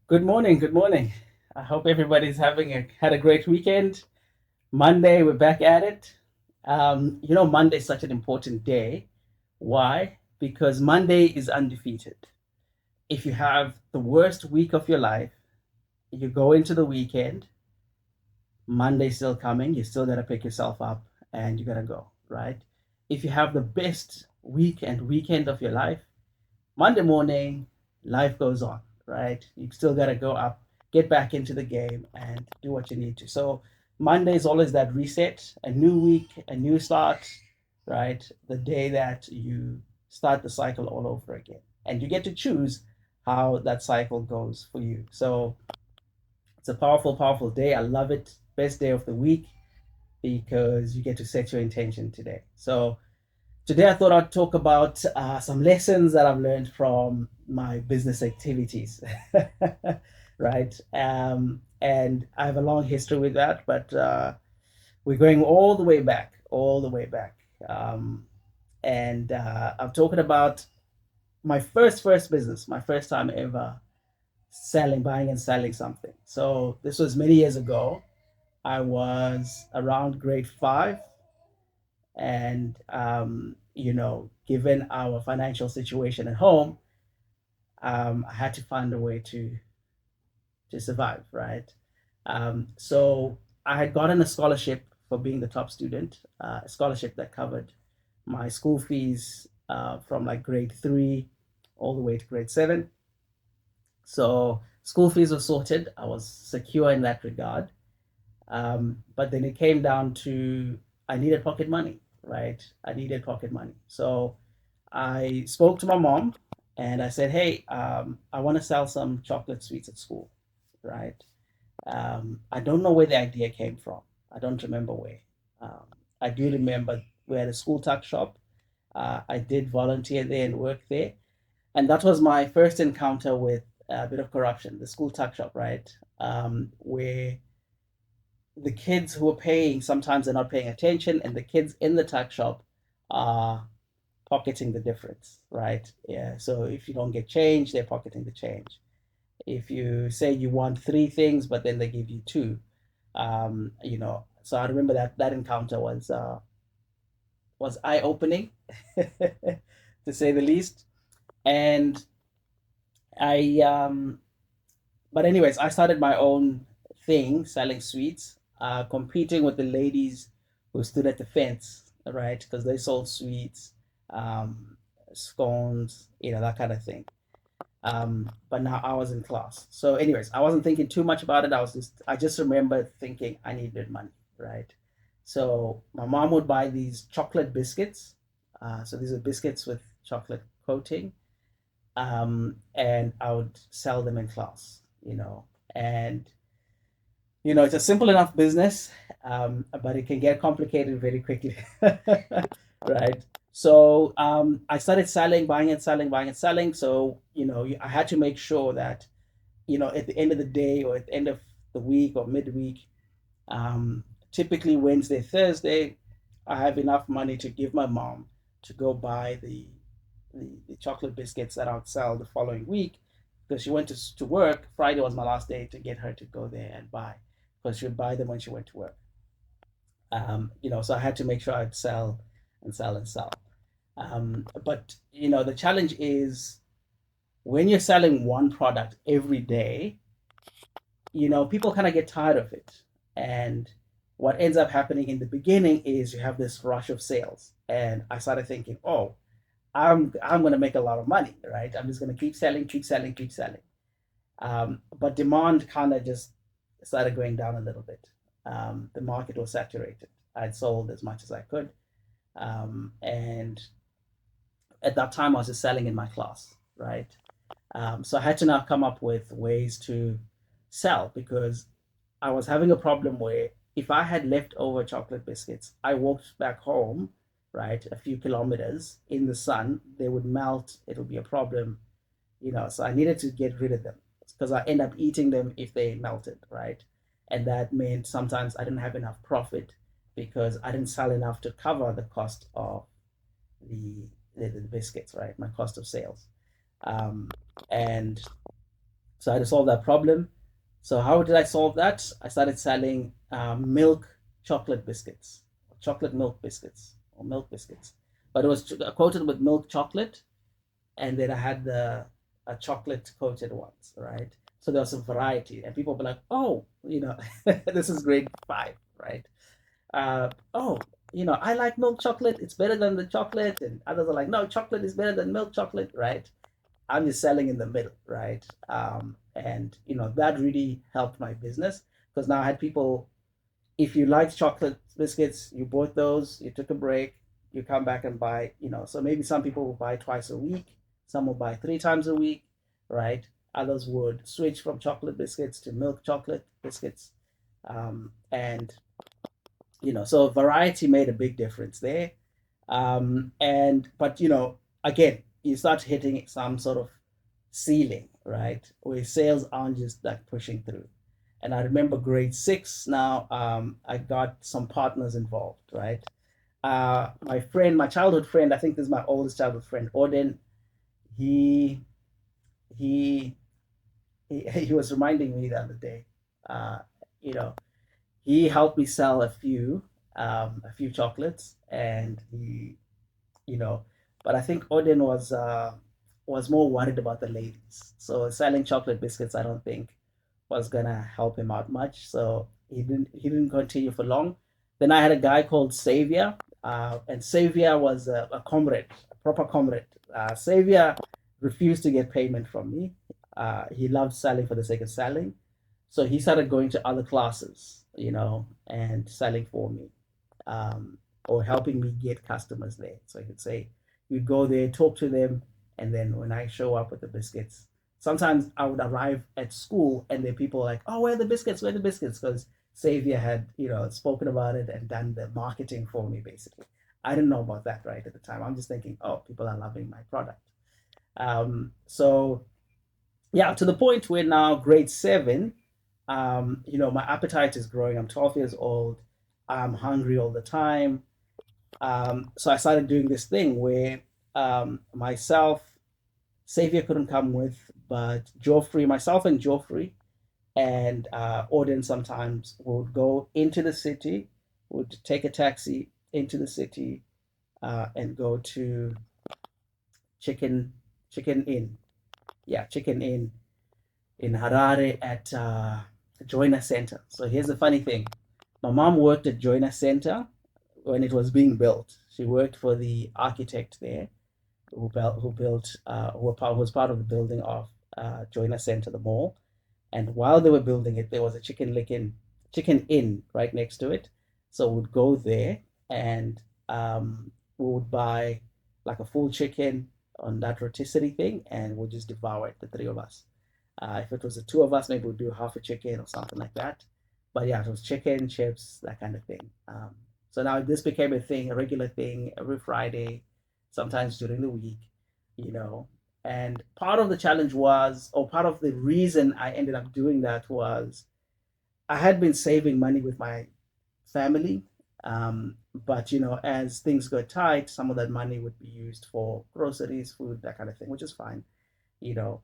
Good morning. Good morning. I hope everybody's had a great weekend. Monday, we're back at it. Monday is such an important day. Why? Because Monday is undefeated. If you have the worst week of your life, you go into the weekend, Monday's still coming, you still got to pick yourself up and you got to go, right? If you have the best week and weekend of your life, Monday morning, life goes on, right? You still got to go up, get back into the game, and do what you need to. So Monday is always that reset, a new week, a new start, right? The day that you start the cycle all over again, and you get to choose how that cycle goes for you. So it's a powerful, powerful day. I love it. Best day of the week because you get to set your intention today. So today, I thought I'd talk about some lessons that I've learned from my business activities, right? And I have a long history with that, but we're going all the way back, all the way back. And I'm talking about my first business, my first time ever buying and selling something. So this was many years ago. I was around grade five, and given our financial situation at home, I had to find a way to survive, right? So I had gotten a scholarship for being the top student, a scholarship that covered my school fees from like grade three all the way to grade seven. So school fees were sorted. I was secure in that regard. But then it came down to I needed pocket money, right? I needed pocket money. So I spoke to my mom and I said, hey, I want to sell some chocolate sweets at school, right? I don't know where the idea came from. I don't remember where. Um, I do remember we had a school tuck shop. I did volunteer there and work there. And that was my first encounter with a bit of corruption, the school tuck shop, right? Where the kids who are paying sometimes they're not paying attention, and the kids in the tuck shop are pocketing the difference, right? Yeah. So if you don't get change, they're pocketing the change. If you say you want three things, but then they give you two, So I remember that encounter was eye opening, to say the least. And I but anyways, I started my own thing selling sweets, competing with the ladies who stood at the fence, right? Because they sold sweets, um, scones, that kind of thing. But now I was in class. So, anyways, I wasn't thinking too much about it. I just remember thinking I needed money, right? So my mom would buy these chocolate biscuits. So these are biscuits with chocolate coating, and I would sell them in class, and it's a simple enough business, but it can get complicated very quickly, right? So I started selling, buying and selling, buying and selling. So I had to make sure that at the end of the day or at the end of the week or midweek, um, typically Wednesday, Thursday, I have enough money to give my mom to go buy the chocolate biscuits that I would sell the following week, because she went to work. Friday was my last day to get her to go there and buy, because she would buy them when she went to work. So I had to make sure I'd sell and sell and sell. But the challenge is when you're selling one product every day, people kind of get tired of it. And what ends up happening in the beginning is you have this rush of sales. And I started thinking, oh, I'm going to make a lot of money, right? I'm just going to keep selling, keep selling, keep selling. But demand kind of just started going down a little bit. The market was saturated. I'd sold as much as I could, and at that time I was just selling in my class, right? So I had to now come up with ways to sell, because I was having a problem where if I had leftover chocolate biscuits, I walked back home, right, a few kilometers in the sun, they would melt, it would be a problem, so I needed to get rid of them because I end up eating them if they melted, right? And that meant sometimes I didn't have enough profit because I didn't sell enough to cover the cost of the biscuits, right? My cost of sales. And So I had to solve that problem. So how did I solve that? I started selling milk chocolate biscuits, chocolate milk biscuits, or milk biscuits. But it was coated with milk chocolate, and then I had the chocolate coated ones, right? So there was some variety, and people were like, "Oh, this is grade five, right? Oh, I like milk chocolate. It's better than the chocolate." And others are like, "No, chocolate is better than milk chocolate," right? I'm just selling in the middle, right? And that really helped my business because now I had people. If you liked chocolate biscuits, you bought those, you took a break, you come back and buy. So maybe some people will buy twice a week, some will buy three times a week, right? Others would switch from chocolate biscuits to milk chocolate biscuits, and so variety made a big difference there. And but again, you start hitting some sort of ceiling, right? Where sales aren't just like pushing through. And I remember grade six now, I got some partners involved, right? My friend, my childhood friend, I think this is my oldest childhood friend, Odin, he he he was reminding me the other day, uh, you know, he helped me sell a few chocolates, and you know, but I think Odin was more worried about the ladies. So selling chocolate biscuits, I don't think was gonna help him out much. So he didn't continue for long. Then I had a guy called Savior, and Savior was a comrade, a proper comrade. Savior refused to get payment from me. He loved selling for the sake of selling. So he started going to other classes, and selling for me, or helping me get customers there. So he could say, you'd go there, talk to them, and then when I show up with the biscuits, sometimes I would arrive at school and then people are like, oh, where are the biscuits? Where are the biscuits? Because Xavier had, spoken about it and done the marketing for me, basically. I didn't know about that right at the time. I'm just thinking, oh, people are loving my product. So yeah, to the point where now grade seven, my appetite is growing. I'm 12 years old. I'm hungry all the time. So I started doing this thing where myself, Xavier couldn't come with, but Geoffrey, myself and Geoffrey and Odin sometimes would go into the city, would take a taxi into the city, and go to Chicken Chicken Inn. Yeah, Chicken Inn in Harare at Joiner Center. So here's the funny thing. My mom worked at Joiner Center when it was being built. She worked for the architect there who was part of the building of Joiner Center, the mall. And while they were building it, there was a chicken inn right next to it. So we'd go there and we would buy like a full chicken on that rotisserie thing, and we'll just devour it, the three of us. If it was the two of us, maybe we'd do half a chicken or something like that. But yeah, it was chicken, chips, that kind of thing. So now this became a thing, a regular thing every Friday, sometimes during the week, you know. And part of the challenge was, or part of the reason I ended up doing that was I had been saving money with my family. But, as things got tight, some of that money would be used for groceries, food, that kind of thing, which is fine,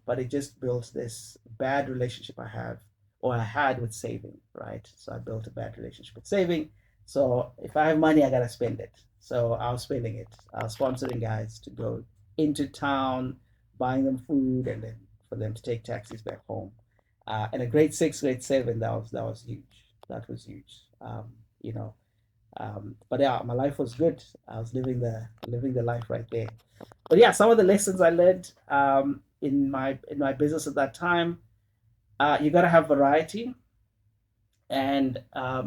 but it just built this bad relationship I had with saving, right? So I built a bad relationship with saving. So if I have money, I gotta spend it. So I was spending it. I was sponsoring guys to go into town, buying them food, and then for them to take taxis back home. And a grade six, grade seven, that was huge. That was huge. You know, but yeah, my life was good. I was living the life right there. But yeah, some of the lessons I learned in my business at that time, you got to have variety, and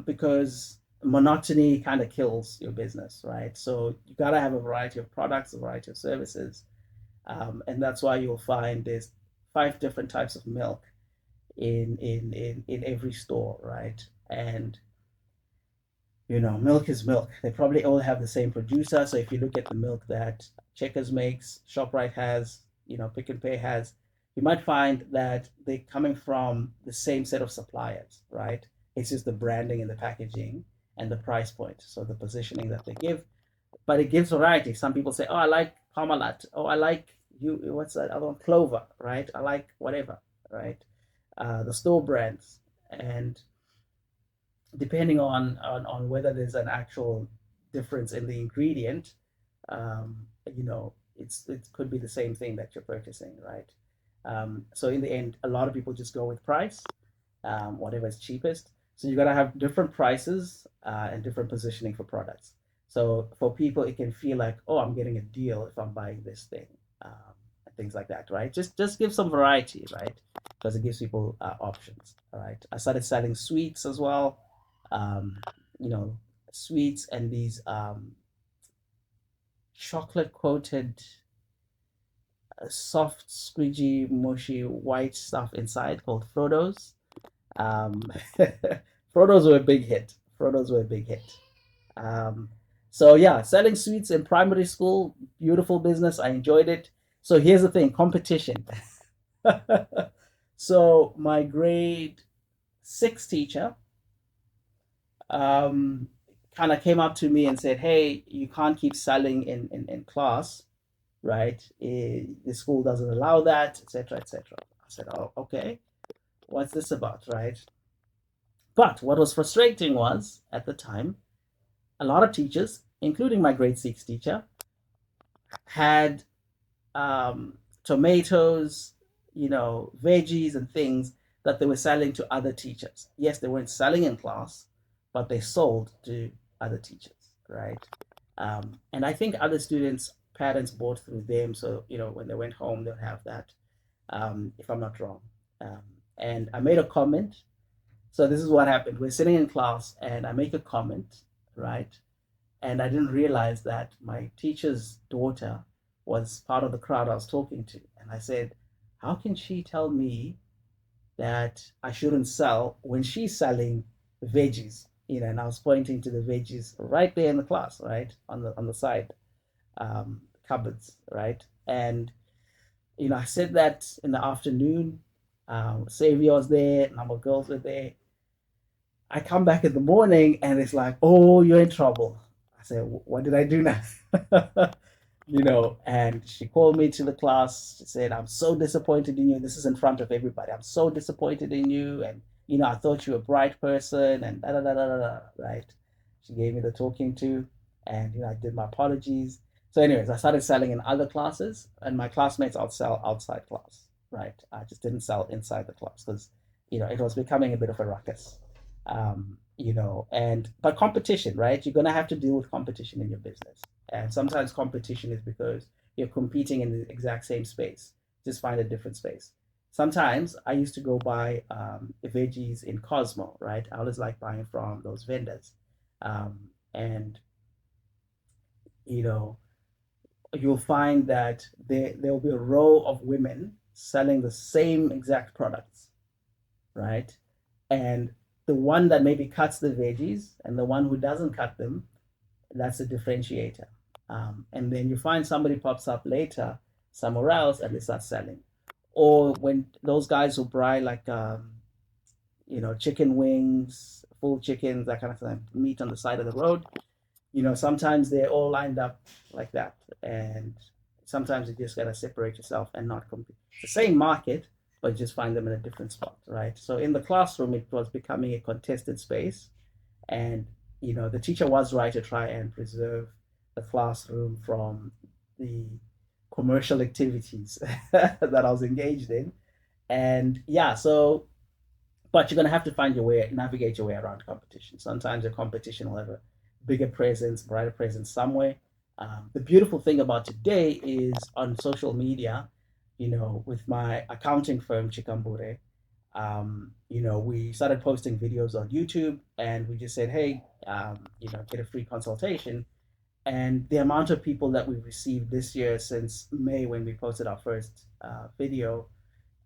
because monotony kind of kills your business, right? So you got to have a variety of products, a variety of services, and that's why you'll find there's five different types of milk in every store, right? And milk is milk. They probably all have the same producer. So if you look at the milk that Checkers makes, ShopRite has, Pick and Pay has, you might find that they're coming from the same set of suppliers, right? It's just the branding and the packaging and the price point. So the positioning that they give, but it gives variety. Some people say, oh, I like Parmalat. Oh, I like what's that other one? Clover, right? I like whatever, right? the store brands, and depending on whether there's an actual difference in the ingredient, um, it could be the same thing that you're purchasing, right? So in the end, a lot of people just go with price, whatever is cheapest. So you got to have different prices and different positioning for products. So for people, it can feel like, oh, I'm getting a deal if I'm buying this thing, and things like that, right? Just give some variety, right? Because it gives people options. All right. I started selling sweets as well. Um, you know, sweets and these chocolate coated, soft, squidgy, mushy, white stuff inside called Frodo's. Um, Frodo's were a big hit. Frodo's were a big hit. Um, so yeah, selling sweets in primary school, beautiful business. I enjoyed it. So here's the thing, competition. So my grade 6 teacher um, kind of came up to me and said, "Hey, you can't keep selling in class, right? The school doesn't allow that, etc., etc." I said, "Oh, okay. What's this about, right?" But what was frustrating was at the time, a lot of teachers, including my grade 6 teacher, had tomatoes, veggies and things that they were selling to other teachers. Yes, they weren't selling in class, but they sold to other teachers, right? And I think other students' parents bought through them, so when they went home, they'll have that. If I'm not wrong, um, and I made a comment. So this is what happened. We're sitting in class, and I make a comment, right? And I didn't realize that my teacher's daughter was part of the crowd I was talking to. And I said, how can she tell me that I shouldn't sell when she's selling veggies? And I was pointing to the veggies right there in the class, right? On the side cupboards, right? And I said that in the afternoon. Xavier was there, a number of girls were there. I come back in the morning and it's like, oh, you're in trouble. I said, what did I do now? And she called me to the class. She said, I'm so disappointed in you. This is in front of everybody. I'm so disappointed in you. And, I thought you were a bright person and da da da da da, da, right? She gave me the talking to, and, I did my apologies. So, anyways, I started selling in other classes, and my classmates outsell outside class, right? I just didn't sell inside the class because, it was becoming a bit of a ruckus. And but competition, right? You're gonna have to deal with competition in your business, and sometimes competition is because you're competing in the exact same space. Just find a different space. Sometimes I used to go buy veggies in Cosmo, right? I always like buying from those vendors, and you know you'll find that there will be a row of women selling the same exact products, right? And the one that maybe cuts the veggies and the one who doesn't cut them, that's a differentiator. And then you find somebody pops up later somewhere else and they start selling. Or when those guys who buy like chicken wings, full chickens, that kind of thing, meat on the side of the road, sometimes they're all lined up like that. And sometimes you just gotta separate yourself and not compete. It's the same market, but just find them in a different spot, right? So in the classroom, it was becoming a contested space. And, the teacher was right to try and preserve the classroom from the commercial activities that I was engaged in. And yeah, so but you're going to have to find your way, navigate your way around competition. Sometimes your competition will have a bigger presence, brighter presence somewhere. The beautiful thing about today is on social media, with my accounting firm, Chikambure, we started posting videos on YouTube and we just said, hey, get a free consultation. And the amount of people that we've received this year since May when we posted our first video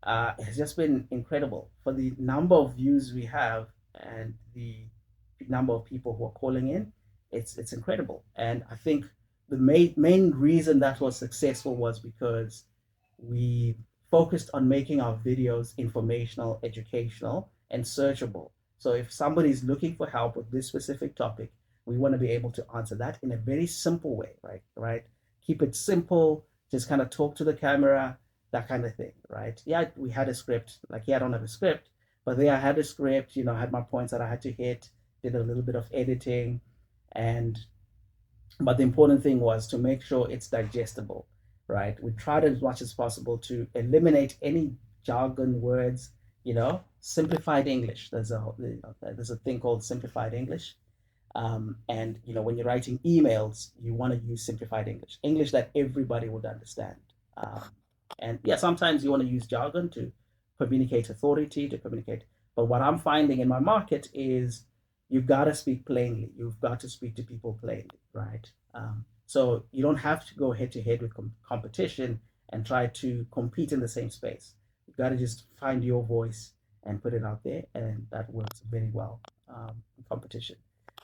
has just been incredible for the number of views we have and the number of people who are calling in. It's incredible, and I think the main reason that was successful was because we focused on making our videos informational, educational, and searchable. So if somebody's looking for help with this specific topic, we want to be able to answer that in a very simple way, right? Right? Keep it simple. Just kind of talk to the camera, that kind of thing, right? Yeah, we had a script. Like, yeah, I don't have a script, but there I had a script. I had my points that I had to hit. Did a little bit of editing, and but the important thing was to make sure it's digestible, right? We tried as much as possible to eliminate any jargon words, simplified English. There's a thing called simplified English. And when you're writing emails, you want to use simplified English, English that everybody would understand. Um, and yeah, sometimes you want to use jargon to communicate authority, to communicate. But what I'm finding in my market is you've got to speak plainly. You've got to speak to people plainly, right? So you don't have to go head to head with competition and try to compete in the same space. You've got to just find your voice and put it out there, and that works very well in competition.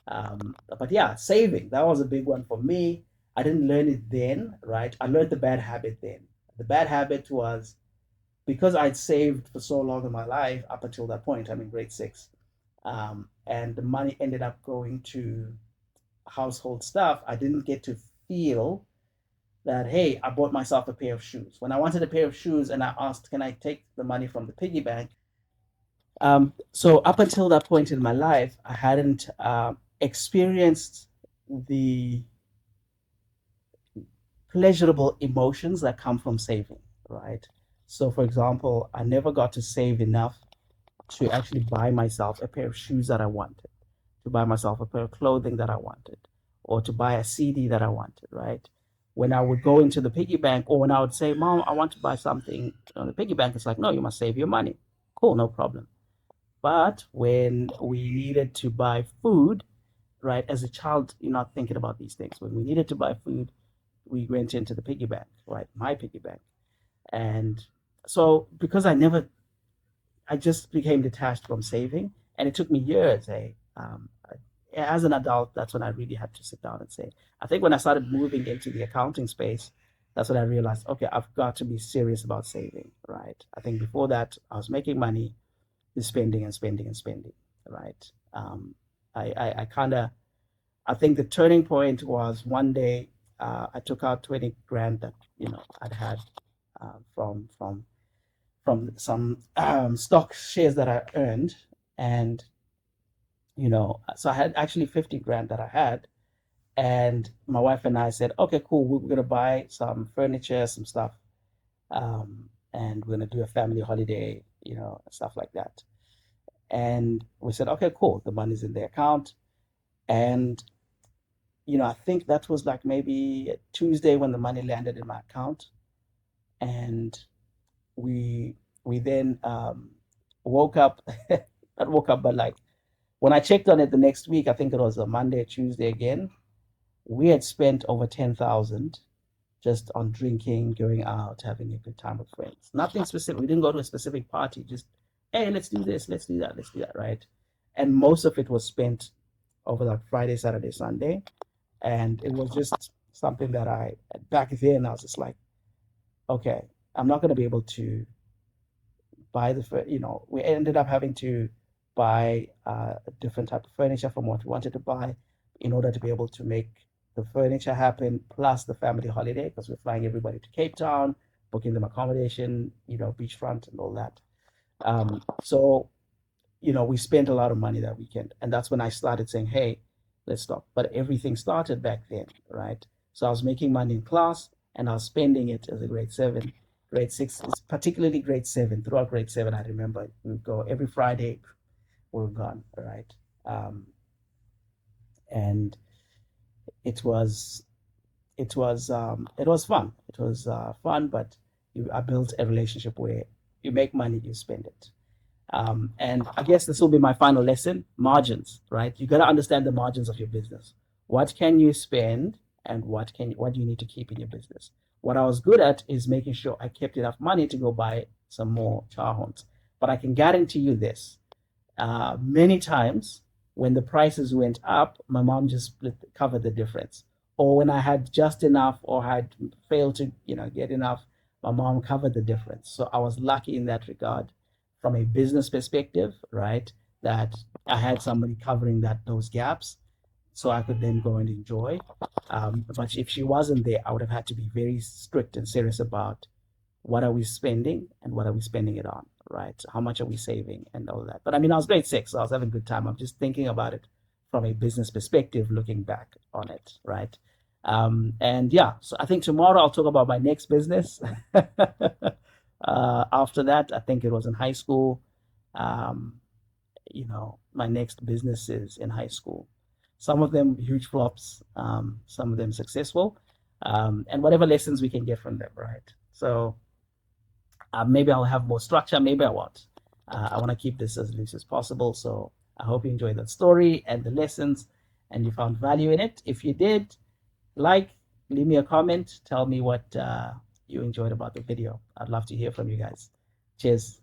But yeah, saving, that was a big one for me. I didn't learn it then, right? I learned the bad habit then. The bad habit was because I'd saved for so long in my life up until that point. I'm in grade six. And the money ended up going to household stuff. I didn't get to feel that, hey, I bought myself a pair of shoes. When I wanted a pair of shoes and I asked, can I take the money from the piggy bank? So up until that point in my life, I hadn't experienced the pleasurable emotions that come from saving, right? So, for example, I never got to save enough to actually buy myself a pair of shoes that I wanted, to buy myself a pair of clothing that I wanted, or to buy a CD that I wanted, right? When I would go into the piggy bank, or when I would say, Mom, I want to buy something on the piggy bank, it's like, no, you must save your money. Cool, no problem. But when we needed to buy food, right, as a child, you're not thinking about these things. When we needed to buy food, we went into the piggy bank, right, my piggy bank. And so because I just became detached from saving, and it took me years. As an adult, that's when I really had to sit down and say. I think when I started moving into the accounting space, that's when I realized, okay, I've got to be serious about saving, right? I think before that, I was making money, just spending and spending and spending, right? I kind of, I think the turning point was one day I took out 20 grand that I'd had from some stock shares that I earned, and so I had actually 50 grand that I had, and my wife and I said, okay, cool, we're gonna buy some furniture, some stuff, and we're gonna do a family holiday, stuff like that. And we said, okay, cool, the money's in the account, and I think that was like maybe a Tuesday when the money landed in my account, and we we then woke up, not woke up, but like when I checked on it the next week, I think it was a Monday, Tuesday again. We had spent over 10,000 just on drinking, going out, having a good time with friends. Nothing specific. We didn't go to a specific party. Just, hey, let's do this, let's do that, right? And most of it was spent over like Friday, Saturday, Sunday, and it was just something that I back then I was just like, okay, I'm not going to be able to buy we ended up having to buy a different type of furniture from what we wanted to buy in order to be able to make the furniture happen, plus the family holiday, because we're flying everybody to Cape Town, booking them accommodation, beachfront and all that. So we spent a lot of money that weekend. And that's when I started saying, hey, let's stop. But everything started back then, right? So I was making money in class and I was spending it as a grade seven, grade six, particularly grade seven. Throughout grade seven, I remember we would go every Friday, we were gone, right? Um, and it was it was fun. It was fun, but I built a relationship where you make money, you spend it. And I guess this will be my final lesson: margins, right? You got to understand the margins of your business. What can you spend, and what do you need to keep in your business? What I was good at is making sure I kept enough money to go buy some more charhones. But I can guarantee you this: many times when the prices went up, my mom just covered the difference. Or when I had just enough or had failed to, get enough, my mom covered the difference. So I was lucky in that regard from a business perspective, right? That I had somebody covering those gaps so I could then go and enjoy. But if she wasn't there, I would have had to be very strict and serious about what are we spending and what are we spending it on, right? How much are we saving and all that. But I mean, I was grade six, so I was having a good time. I'm just thinking about it from a business perspective, looking back on it, right? And yeah, so I think tomorrow I'll talk about my next business. After that, I think it was in high school. Um, my next businesses in high school. Some of them huge flops, some of them successful, and whatever lessons we can get from them, right? So maybe I'll have more structure, maybe I won't. I want to keep this as loose as possible. So I hope you enjoyed that story and the lessons and you found value in it. If you did, like, leave me a comment, tell me what you enjoyed about the video. I'd love to hear from you guys. Cheers.